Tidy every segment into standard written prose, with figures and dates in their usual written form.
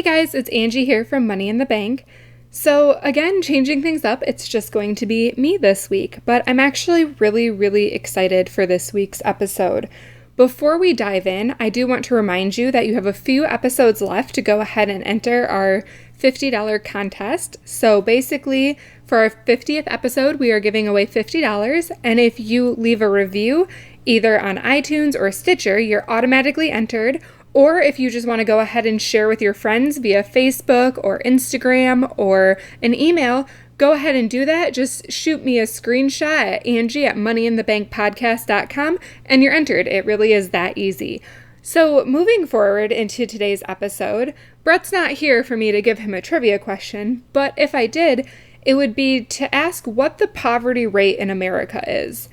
Hey guys, it's Angie here from Money in the Bank. So again, changing things up, it's just going to be me this week, but I'm actually really excited for this week's episode. Before we dive in, I do want to remind you that you have a few episodes left to go ahead and enter our $50 contest. So basically, for our 50th episode, we are giving away $50, and if you leave a review, either on iTunes or Stitcher, you're automatically entered. Or if you just want to go ahead and share with your friends via Facebook or Instagram or an email, go ahead and do that. Just shoot me a screenshot at Angie@moneyinthebankpodcast.com and you're entered. It really is that easy. So moving forward into today's episode, Brett's not here for me to give him a trivia question, but if I did, it would be to ask what the poverty rate in America is.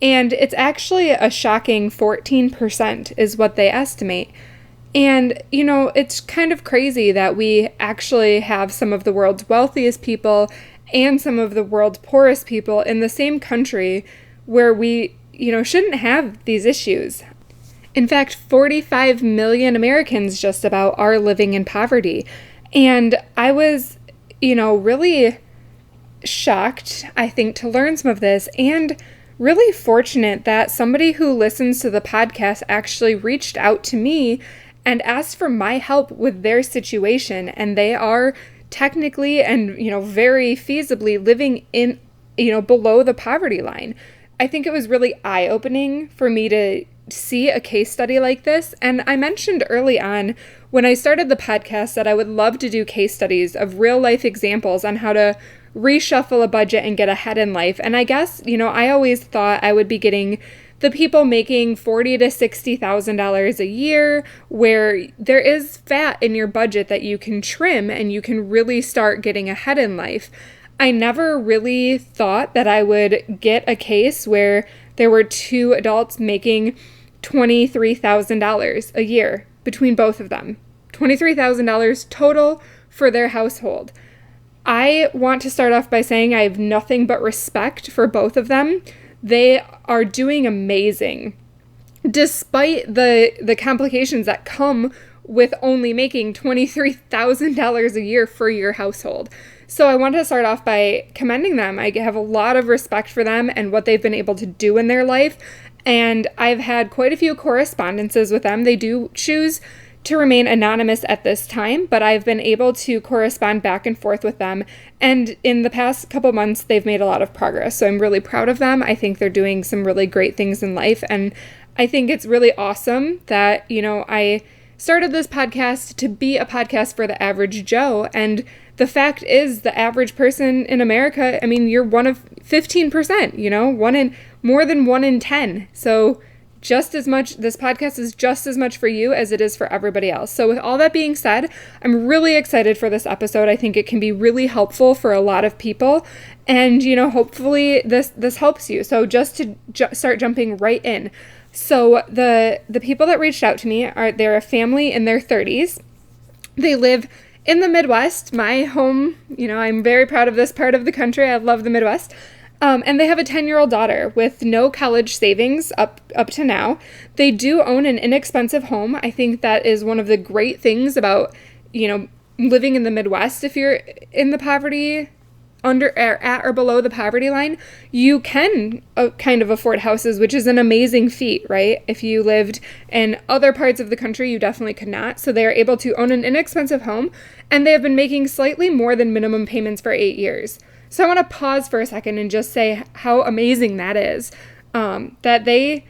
And it's actually a shocking 14% is what they estimate. And, you know, it's kind of crazy that we actually have some of the world's wealthiest people and some of the world's poorest people in the same country where we, shouldn't have these issues. In fact, 45 million Americans just about are living in poverty. And I was, really shocked, I think, to learn some of this and really fortunate that somebody who listens to the podcast actually reached out to me and asked for my help with their situation. And they are technically and, very feasibly living in, below the poverty line. I think it was really eye-opening for me to see a case study like this. And I mentioned early on when I started the podcast that I would love to do case studies of real life examples on how to reshuffle a budget and get ahead in life. And I guess, I always thought I would be getting the people making $40,000 to $60,000 a year, where there is fat in your budget that you can trim and you can really start getting ahead in life. I never really thought that I would get a case where there were two adults making $23,000 a year between both of them. $23,000 total for their household. I want to start off by saying I have nothing but respect for both of them. They are doing amazing, despite the complications that come with only making $23,000 a year for your household. So I want to start off by commending them. I have a lot of respect for them and what they've been able to do in their life. And I've had quite a few correspondences with them. They do choose to remain anonymous at this time, but I've been able to correspond back and forth with them. And in the past couple months, they've made a lot of progress. So I'm really proud of them. I think they're doing some really great things in life. And I think it's really awesome that, I started this podcast to be a podcast for the average Joe. And the fact is, the average person in America, you're one of 15%, more than 1 in 10. So just as much, this podcast is just as much for you as it is for everybody else. So with all that being said, I'm really excited for this episode. I think it can be really helpful for a lot of people. And, hopefully this helps you. So just to start jumping right in. So the people that reached out to me they're a family in their 30s. They live in the Midwest, my home. I'm very proud of this part of the country. I love the Midwest. And they have a 10-year-old daughter with no college savings up to now. They do own an inexpensive home. I think that is one of the great things about, living in the Midwest. If you're in the poverty, at or below the poverty line, you can kind of afford houses, which is an amazing feat, right? If you lived in other parts of the country, you definitely could not. So they are able to own an inexpensive home, and they have been making slightly more than minimum payments for 8 years. So I want to pause for a second and just say how amazing that is, that they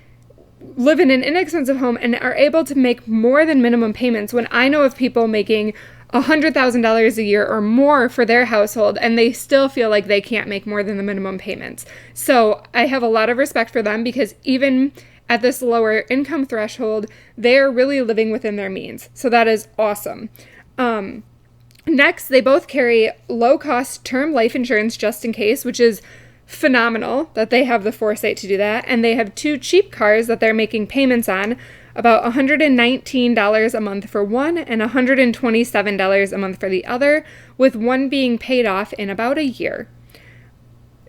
live in an inexpensive home and are able to make more than minimum payments, when I know of people making $100,000 a year or more for their household, and they still feel like they can't make more than the minimum payments. So I have a lot of respect for them, because even at this lower income threshold, they are really living within their means. So that is awesome. Next, they both carry low-cost term life insurance just in case, which is phenomenal that they have the foresight to do that. And they have 2 cheap cars that they're making payments on, about $119 a month for one and $127 a month for the other, with one being paid off in about a year.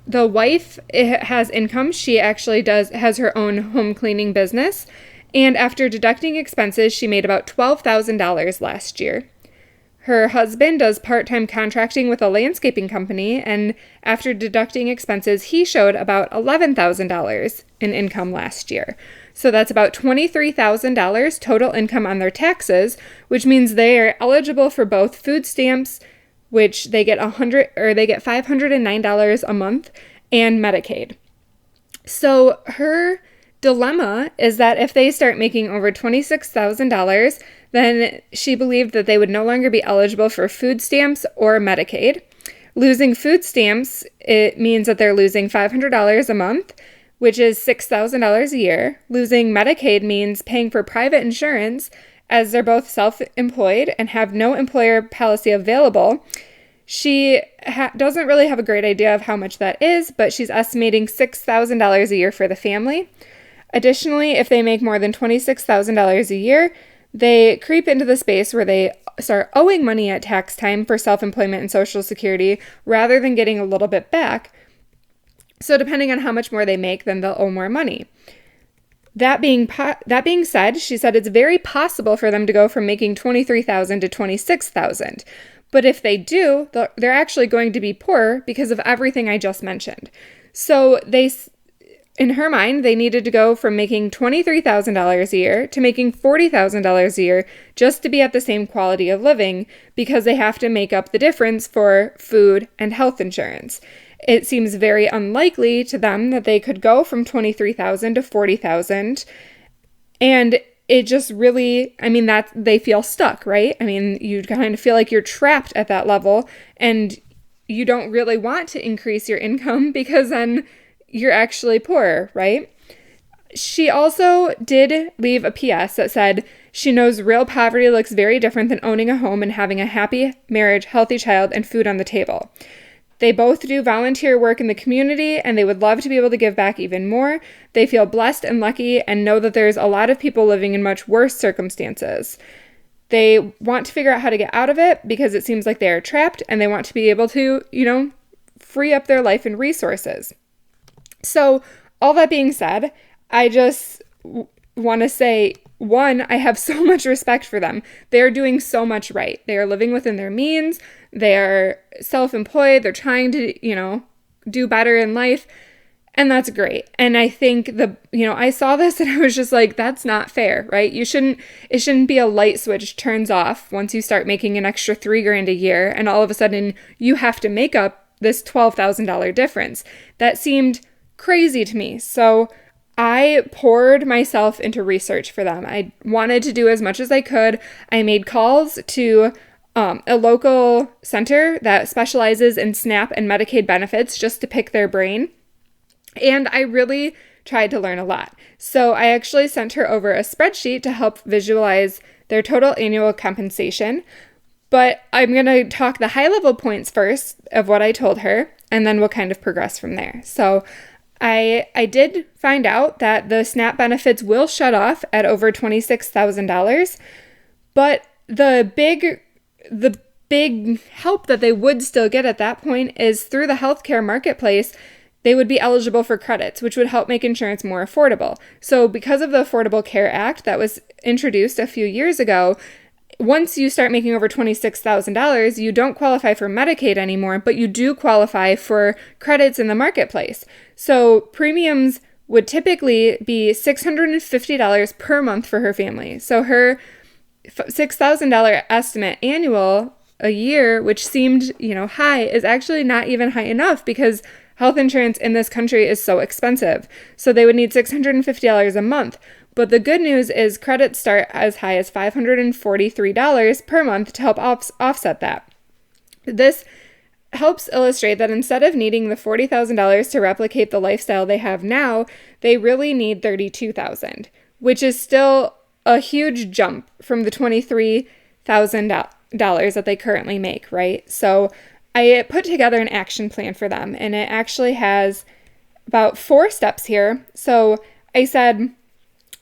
The wife has income. She actually has her own home cleaning business. And after deducting expenses, she made about $12,000 last year. Her husband does part-time contracting with a landscaping company, and after deducting expenses, he showed about $11,000 in income last year. So that's about $23,000 total income on their taxes, which means they are eligible for both food stamps, which they get $509 a month, and Medicaid. So her dilemma is that if they start making over $26,000, then she believed that they would no longer be eligible for food stamps or Medicaid. Losing food stamps, it means that they're losing $500 a month, which is $6,000 a year. Losing Medicaid means paying for private insurance, as they're both self-employed and have no employer policy available. She doesn't really have a great idea of how much that is, but she's estimating $6,000 a year for the family. Additionally, if they make more than $26,000 a year, they creep into the space where they start owing money at tax time for self-employment and Social Security rather than getting a little bit back. So depending on how much more they make, then they'll owe more money. That being said, she said it's very possible for them to go from making $23,000 to $26,000. But if they do, they're actually going to be poorer because of everything I just mentioned. So in her mind, they needed to go from making $23,000 a year to making $40,000 a year just to be at the same quality of living, because they have to make up the difference for food and health insurance. It seems very unlikely to them that they could go from $23,000 to $40,000. And it just really, that they feel stuck, right? You kind of feel like you're trapped at that level, and you don't really want to increase your income because then you're actually poorer, right? She also did leave a PS that said she knows real poverty looks very different than owning a home and having a happy marriage, healthy child, and food on the table. They both do volunteer work in the community, and they would love to be able to give back even more. They feel blessed and lucky and know that there's a lot of people living in much worse circumstances. They want to figure out how to get out of it because it seems like they are trapped, and they want to be able to, free up their life and resources. So all that being said, I just want to say, one, I have so much respect for them. They're doing so much right. They are living within their means. They're self-employed. They're trying to, do better in life. And that's great. And I think I saw this and I was just like, that's not fair, right? It shouldn't be a light switch turns off once you start making an extra $3,000 a year. And all of a sudden you have to make up this $12,000 difference. That seemed crazy to me. So I poured myself into research for them. I wanted to do as much as I could. I made calls to a local center that specializes in SNAP and Medicaid benefits just to pick their brain. And I really tried to learn a lot. So I actually sent her over a spreadsheet to help visualize their total annual compensation. But I'm going to talk the high-level points first of what I told her, and then we'll kind of progress from there. So I did find out that the SNAP benefits will shut off at over $26,000, but the big help that they would still get at that point is through the healthcare marketplace. They would be eligible for credits, which would help make insurance more affordable. So because of the Affordable Care Act that was introduced a few years ago, once you start making over $26,000, you don't qualify for Medicaid anymore, but you do qualify for credits in the marketplace. So premiums would typically be $650 per month for her family. So her $6,000 estimate annual a year, which seemed, high, is actually not even high enough because health insurance in this country is so expensive. So they would need $650 a month. But the good news is credits start as high as $543 per month to help offset that. This helps illustrate that instead of needing the $40,000 to replicate the lifestyle they have now, they really need $32,000, which is still a huge jump from the $23,000 that they currently make, right? So I put together an action plan for them, and it actually has about 4 steps here. So I said,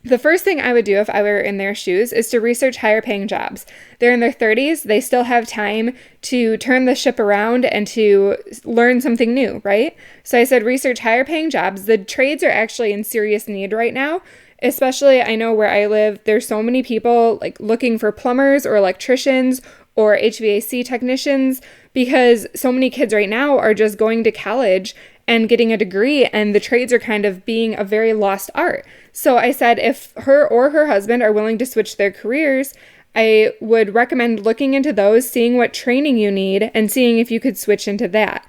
the first thing I would do if I were in their shoes is to research higher paying jobs. They're in their 30s. They still have time to turn the ship around and to learn something new, right? So I said research higher paying jobs. The trades are actually in serious need right now. Especially, I know where I live, there's so many people like looking for plumbers or electricians or HVAC technicians, because so many kids right now are just going to college and getting a degree, and the trades are kind of being a very lost art. So I said if her or her husband are willing to switch their careers, I would recommend looking into those, seeing what training you need, and seeing if you could switch into that.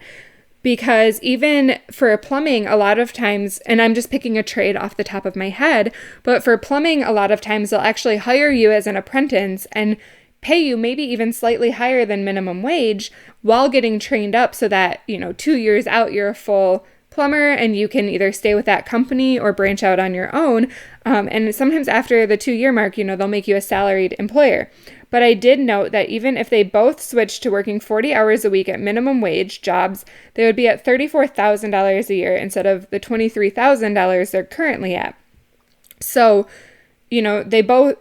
Because even for plumbing, a lot of times, and I'm just picking a trade off the top of my head, but for plumbing, a lot of times they'll actually hire you as an apprentice and pay you maybe even slightly higher than minimum wage while getting trained up so that, 2 years out, you're a full plumber and you can either stay with that company or branch out on your own. And sometimes after the 2-year mark, they'll make you a salaried employer. But I did note that even if they both switched to working 40 hours a week at minimum wage jobs, they would be at $34,000 a year instead of the $23,000 they're currently at. So,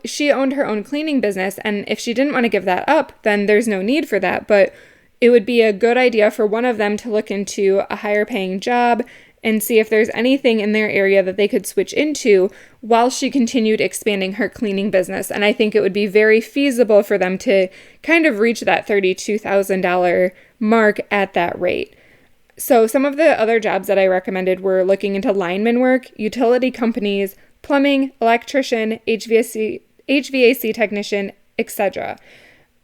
she owned her own cleaning business, and if she didn't want to give that up, then there's no need for that. But it would be a good idea for one of them to look into a higher paying job and see if there's anything in their area that they could switch into while she continued expanding her cleaning business. And I think it would be very feasible for them to kind of reach that $32,000 mark at that rate. So some of the other jobs that I recommended were looking into lineman work, utility companies, plumbing, electrician, HVAC technician, etc.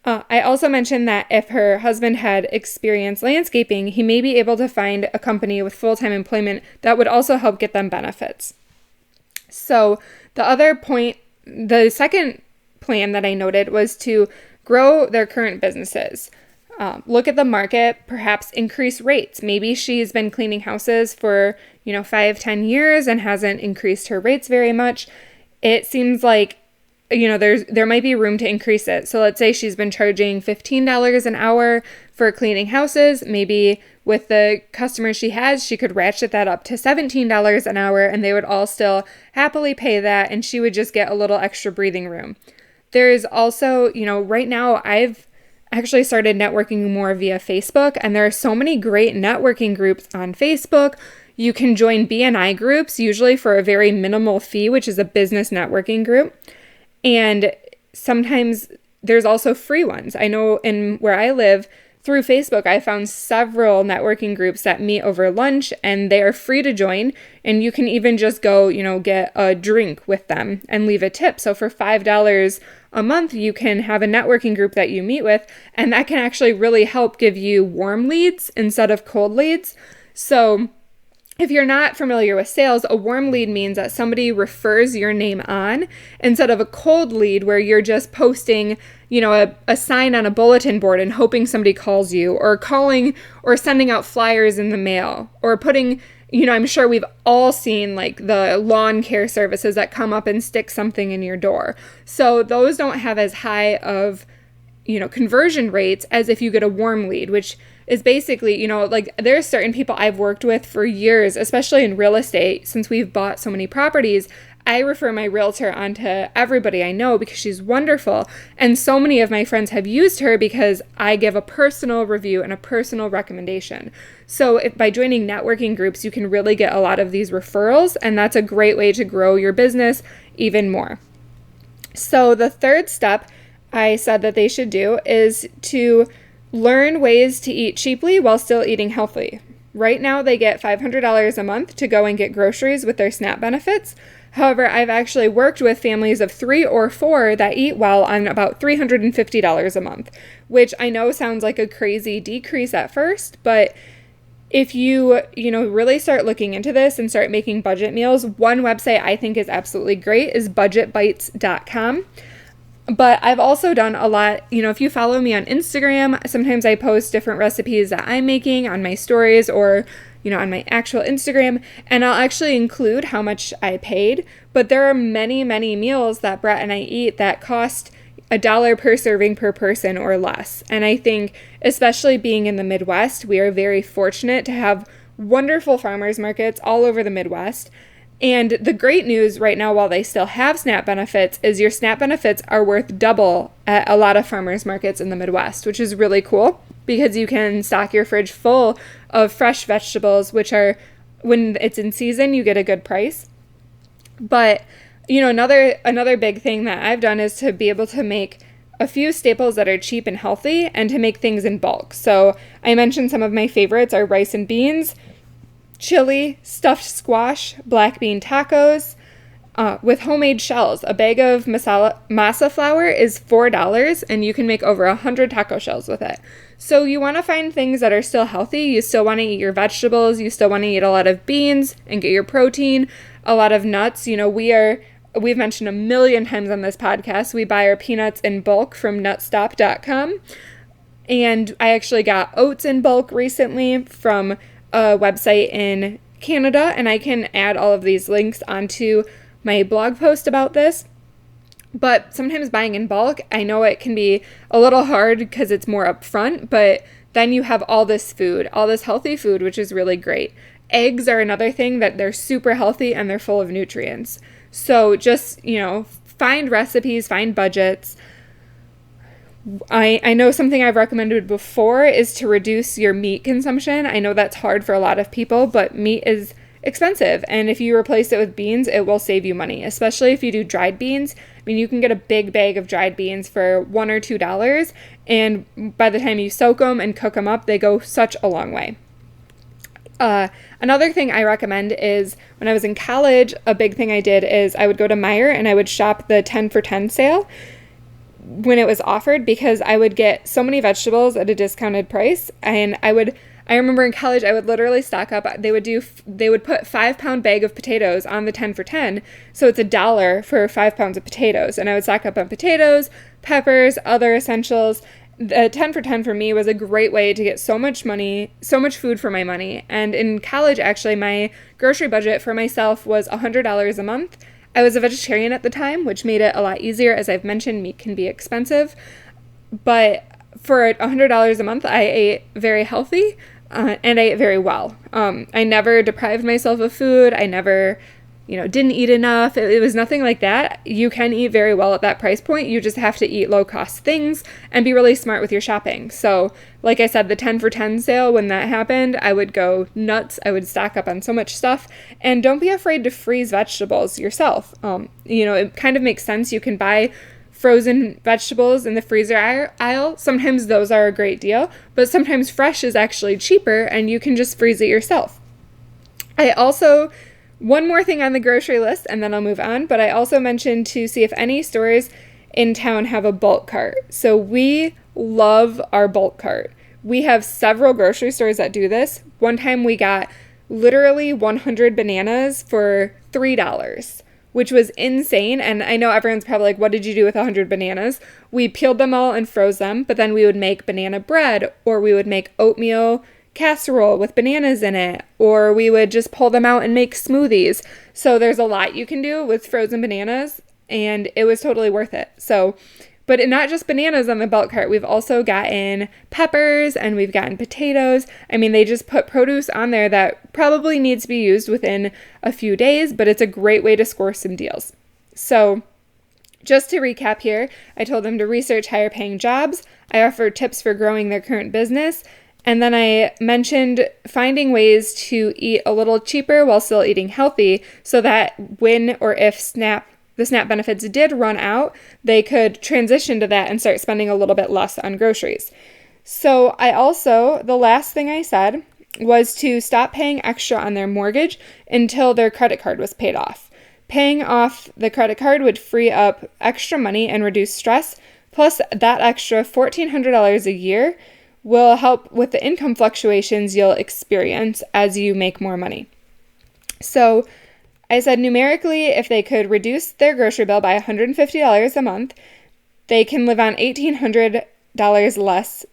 I also mentioned that if her husband had experienced landscaping, he may be able to find a company with full-time employment that would also help get them benefits. So the second plan that I noted was to grow their current businesses. Look at the market, perhaps increase rates. Maybe she's been cleaning houses for, 5-10 years and hasn't increased her rates very much. It seems like there might be room to increase it. So let's say she's been charging $15 an hour for cleaning houses. Maybe with the customers she has, she could ratchet that up to $17 an hour, and they would all still happily pay that, and she would just get a little extra breathing room. There is also, right now I've actually started networking more via Facebook, and there are so many great networking groups on Facebook. You can join BNI groups, usually for a very minimal fee, which is a business networking group. And sometimes there's also free ones. I know in where I live, through Facebook, I found several networking groups that meet over lunch, and they are free to join. And you can even just go, get a drink with them and leave a tip. So for $5 a month, you can have a networking group that you meet with, and that can actually really help give you warm leads instead of cold leads. So if you're not familiar with sales, a warm lead means that somebody refers your name on instead of a cold lead where you're just posting, a sign on a bulletin board and hoping somebody calls you, or calling or sending out flyers in the mail, or putting, I'm sure we've all seen like the lawn care services that come up and stick something in your door. So those don't have as high of, conversion rates as if you get a warm lead, which is basically, there's certain people I've worked with for years, especially in real estate, since we've bought so many properties. I refer my realtor onto everybody I know because she's wonderful. And so many of my friends have used her because I give a personal review and a personal recommendation. So by joining networking groups, you can really get a lot of these referrals, and that's a great way to grow your business even more. So the third step I said that they should do is to learn ways to eat cheaply while still eating healthy. Right now, they get $500 a month to go and get groceries with their SNAP benefits. However, I've actually worked with families of 3 or 4 that eat well on about $350 a month, which I know sounds like a crazy decrease at first, but if you, really start looking into this and start making budget meals, one website I think is absolutely great is budgetbites.com. But I've also done a lot, if you follow me on Instagram, sometimes I post different recipes that I'm making on my stories or, on my actual Instagram, and I'll actually include how much I paid. But there are many, many meals that Brett and I eat that cost $1 per serving per person or less. And I think, especially being in the Midwest, we are very fortunate to have wonderful farmers markets all over the Midwest. And the great news right now, while they still have SNAP benefits, is your SNAP benefits are worth double at a lot of farmers markets in the Midwest, which is really cool because you can stock your fridge full of fresh vegetables, which are, when it's in season, you get a good price. But, another big thing that I've done is to be able to make a few staples that are cheap and healthy and to make things in bulk. So I mentioned some of my favorites are rice and beans, chili, stuffed squash, black bean tacos, with homemade shells. A bag of masa flour is $4, and you can make over 100 taco shells with it. So you want to find things that are still healthy. You still want to eat your vegetables. You still want to eat a lot of beans and get your protein, a lot of nuts. We've mentioned a million times on this podcast, we buy our peanuts in bulk from nutstop.com. And I actually got oats in bulk recently from a website in Canada, and I can add all of these links onto my blog post about this. But sometimes buying in bulk, I know it can be a little hard because it's more upfront, but then you have all this food, all this healthy food, which is really great. Eggs are another thing that they're super healthy and they're full of nutrients. So just, find recipes, find budgets. I know something I've recommended before is to reduce your meat consumption. I know that's hard for a lot of people, but meat is expensive. And if you replace it with beans, it will save you money, especially if you do dried beans. I mean, you can get a big bag of dried beans for $1 or $2. And by the time you soak them and cook them up, they go such a long way. Another thing I recommend is when I was in college, a big thing I did is I would go to Meijer and I would shop the 10 for 10 sale when it was offered, because I would get so many vegetables at a discounted price. And I remember in college, I would literally stock up. They would put 5-pound bag of potatoes on the 10 for 10. So it's $1 for 5 pounds of potatoes. And I would stock up on potatoes, peppers, other essentials. The 10 for 10 for me was a great way to get so much food for my money. And in college, actually, my grocery budget for myself was $100 a month. I was a vegetarian at the time, which made it a lot easier. As I've mentioned, meat can be expensive. But for $100 a month, I ate very healthy and I ate very well. I never deprived myself of food. I never didn't eat enough. It was nothing like that. You can eat very well at that price point. You just have to eat low-cost things and be really smart with your shopping. So, like I said, the 10 for 10 sale, when that happened, I would go nuts. I would stock up on so much stuff. And don't be afraid to freeze vegetables yourself. It kind of makes sense. You can buy frozen vegetables in the freezer aisle. Sometimes those are a great deal, but sometimes fresh is actually cheaper and you can just freeze it yourself. One more thing on the grocery list, and then I'll move on, but I also mentioned to see if any stores in town have a bulk cart. So we love our bulk cart. We have several grocery stores that do this. One time we got literally 100 bananas for $3, which was insane. And I know everyone's probably like, what did you do with 100 bananas? We peeled them all and froze them, but then we would make banana bread, or we would make oatmeal casserole with bananas in it, or we would just pull them out and make smoothies. So there's a lot you can do with frozen bananas, and it was totally worth it. But not just bananas on the bulk cart. We've also gotten peppers and we've gotten potatoes. I mean, they just put produce on there that probably needs to be used within a few days, but it's a great way to score some deals. So just to recap here, I told them to research higher paying jobs. I offered tips for growing their current business. And then I mentioned finding ways to eat a little cheaper while still eating healthy, so that when or if the SNAP benefits did run out, they could transition to that and start spending a little bit less on groceries. So the last thing I said was to stop paying extra on their mortgage until their credit card was paid off. Paying off the credit card would free up extra money and reduce stress, plus that extra $1,400 a year will help with the income fluctuations you'll experience as you make more money. So I said numerically, if they could reduce their grocery bill by $150 a month, they can live on $1,800 less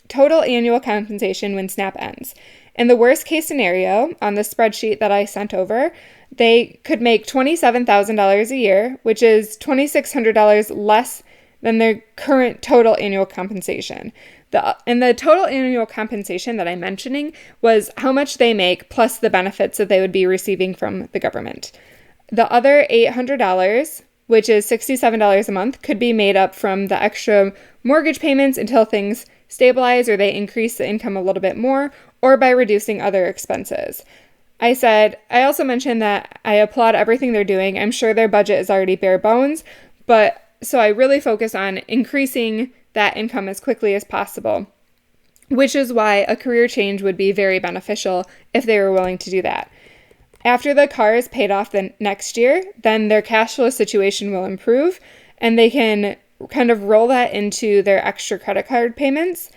total annual compensation when SNAP ends. In the worst case scenario, on the spreadsheet that I sent over, they could make $27,000 a year, which is $2,600 less than their current total annual compensation. And the total annual compensation that I'm mentioning was how much they make plus the benefits that they would be receiving from the government. The other $800, which is $67 a month, could be made up from the extra mortgage payments until things stabilize or they increase the income a little bit more, or by reducing other expenses. I also mentioned that I applaud everything they're doing. I'm sure their budget is already bare bones, but so I really focus on increasing that income as quickly as possible, which is why a career change would be very beneficial if they were willing to do that. After the car is paid off the next year, then their cash flow situation will improve, and they can kind of roll that into their extra credit card payments.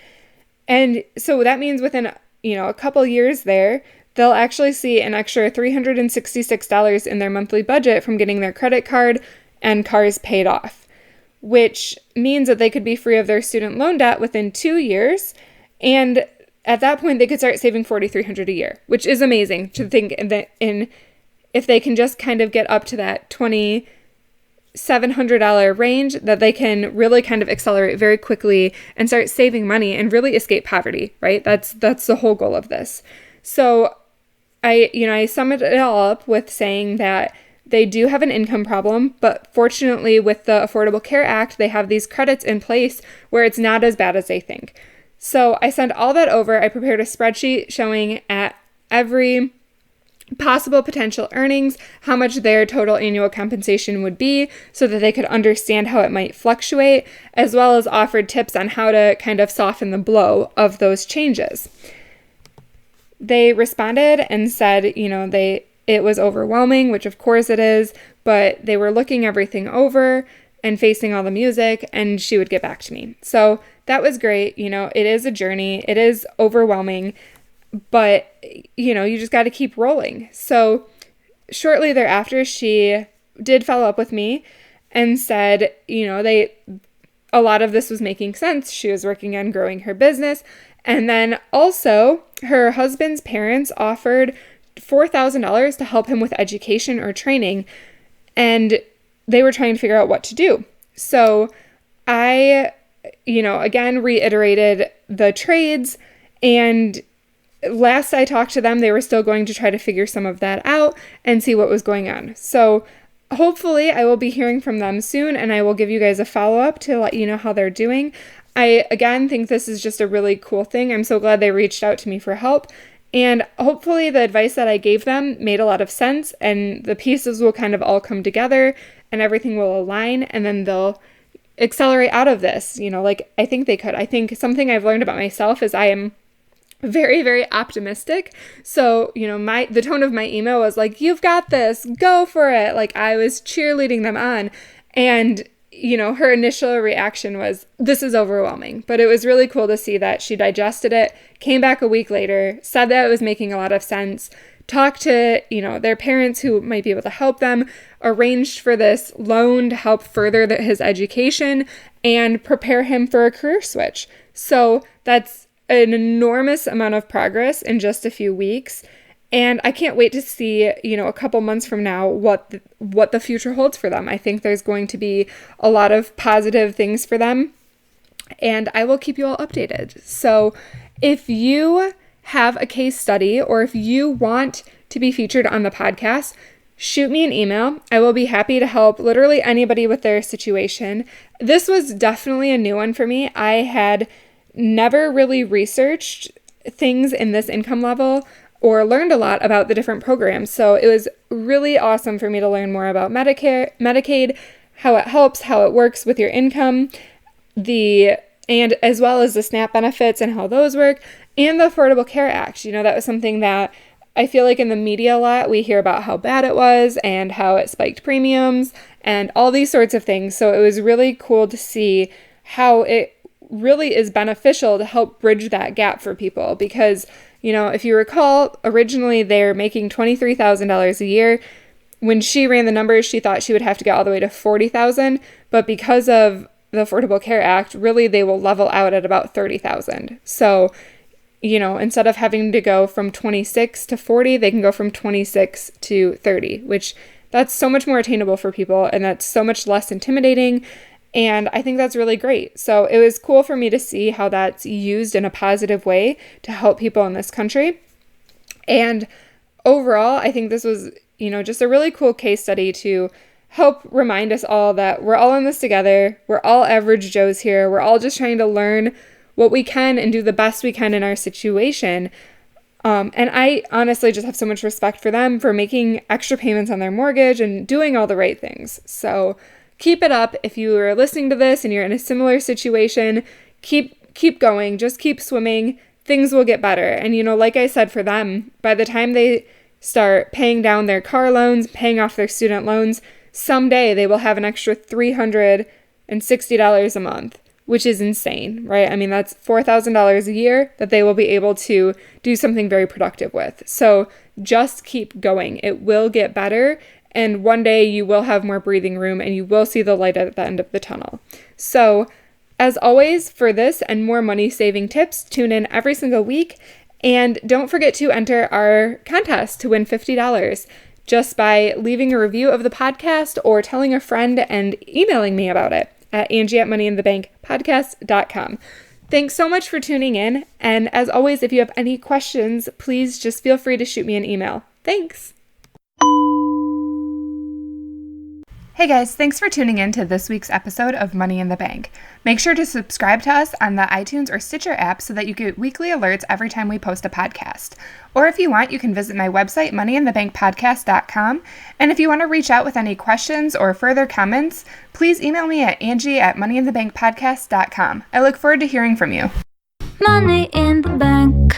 And so that means within, a couple years there, they'll actually see an extra $366 in their monthly budget from getting their credit card and cars paid off, which means that they could be free of their student loan debt within 2 years. And at that point, they could start saving $4,300 a year, which is amazing to think that if they can just kind of get up to that $2,700 range, that they can really kind of accelerate very quickly and start saving money and really escape poverty, right? That's the whole goal of this. So I summed it all up with saying that they do have an income problem, but fortunately with the Affordable Care Act, they have these credits in place where it's not as bad as they think. So I sent all that over. I prepared a spreadsheet showing at every possible potential earnings how much their total annual compensation would be so that they could understand how it might fluctuate, as well as offered tips on how to kind of soften the blow of those changes. They responded and said, it was overwhelming, which of course it is, but they were looking everything over and facing all the music, and she would get back to me. So that was great. It is a journey. It is overwhelming, but, you just got to keep rolling. So shortly thereafter, she did follow up with me and said, a lot of this was making sense. She was working on growing her business. And then also her husband's parents offered $4,000 to help him with education or training. And they were trying to figure out what to do. So I, again, reiterated the trades, and last I talked to them, they were still going to try to figure some of that out and see what was going on. So hopefully I will be hearing from them soon, and I will give you guys a follow-up to let you know how they're doing. I, again, think this is just a really cool thing. I'm so glad they reached out to me for help. And hopefully the advice that I gave them made a lot of sense, and the pieces will kind of all come together and everything will align, and then they'll accelerate out of this, I think they could. I think something I've learned about myself is I am very, very optimistic. So, the tone of my email was like, you've got this, go for it. Like I was cheerleading them on, and her initial reaction was, this is overwhelming. But it was really cool to see that she digested it, came back a week later, said that it was making a lot of sense, talked to, their parents who might be able to help them, arranged for this loan to help further his education and prepare him for a career switch. So that's an enormous amount of progress in just a few weeks. And I can't wait to see, a couple months from now, what the future holds for them. I think there's going to be a lot of positive things for them, and I will keep you all updated. So if you have a case study, or if you want to be featured on the podcast, shoot me an email. I will be happy to help literally anybody with their situation. This was definitely a new one for me. I had never really researched things in this income level or learned a lot about the different programs. So it was really awesome for me to learn more about Medicaid, how it helps, how it works with your income, and as well as the SNAP benefits and how those work, and the Affordable Care Act. That was something that I feel like in the media a lot, we hear about how bad it was and how it spiked premiums and all these sorts of things. So it was really cool to see how it really is beneficial to help bridge that gap for people, because if you recall, originally they're making $23,000 a year. When she ran the numbers, she thought she would have to get all the way to $40,000, but because of the Affordable Care Act, really they will level out at about $30,000. So, instead of having to go from 26 to 40, they can go from 26 to 30, which that's so much more attainable for people, and that's so much less intimidating. And I think that's really great. So it was cool for me to see how that's used in a positive way to help people in this country. And overall, I think this was, just a really cool case study to help remind us all that we're all in this together. We're all average Joes here. We're all just trying to learn what we can and do the best we can in our situation. And I honestly just have so much respect for them for making extra payments on their mortgage and doing all the right things. So keep it up. If you are listening to this and you're in a similar situation, keep going. Just keep swimming. Things will get better. And, like I said, for them, by the time they start paying down their car loans, paying off their student loans, someday they will have an extra $360 a month, which is insane, right? I mean, that's $4,000 a year that they will be able to do something very productive with. So just keep going. It will get better. And one day you will have more breathing room and you will see the light at the end of the tunnel. So as always, for this and more money-saving tips, tune in every single week. And don't forget to enter our contest to win $50 just by leaving a review of the podcast or telling a friend and emailing me about it at Angie@moneyinthebankpodcast.com. Thanks so much for tuning in. And as always, if you have any questions, please just feel free to shoot me an email. Thanks. Hey guys, thanks for tuning in to this week's episode of Money in the Bank. Make sure to subscribe to us on the iTunes or Stitcher app so that you get weekly alerts every time we post a podcast. Or if you want, you can visit my website, moneyinthebankpodcast.com. And if you want to reach out with any questions or further comments, please email me at Angie@moneyinthebankpodcast.com. I look forward to hearing from you. Money in the bank.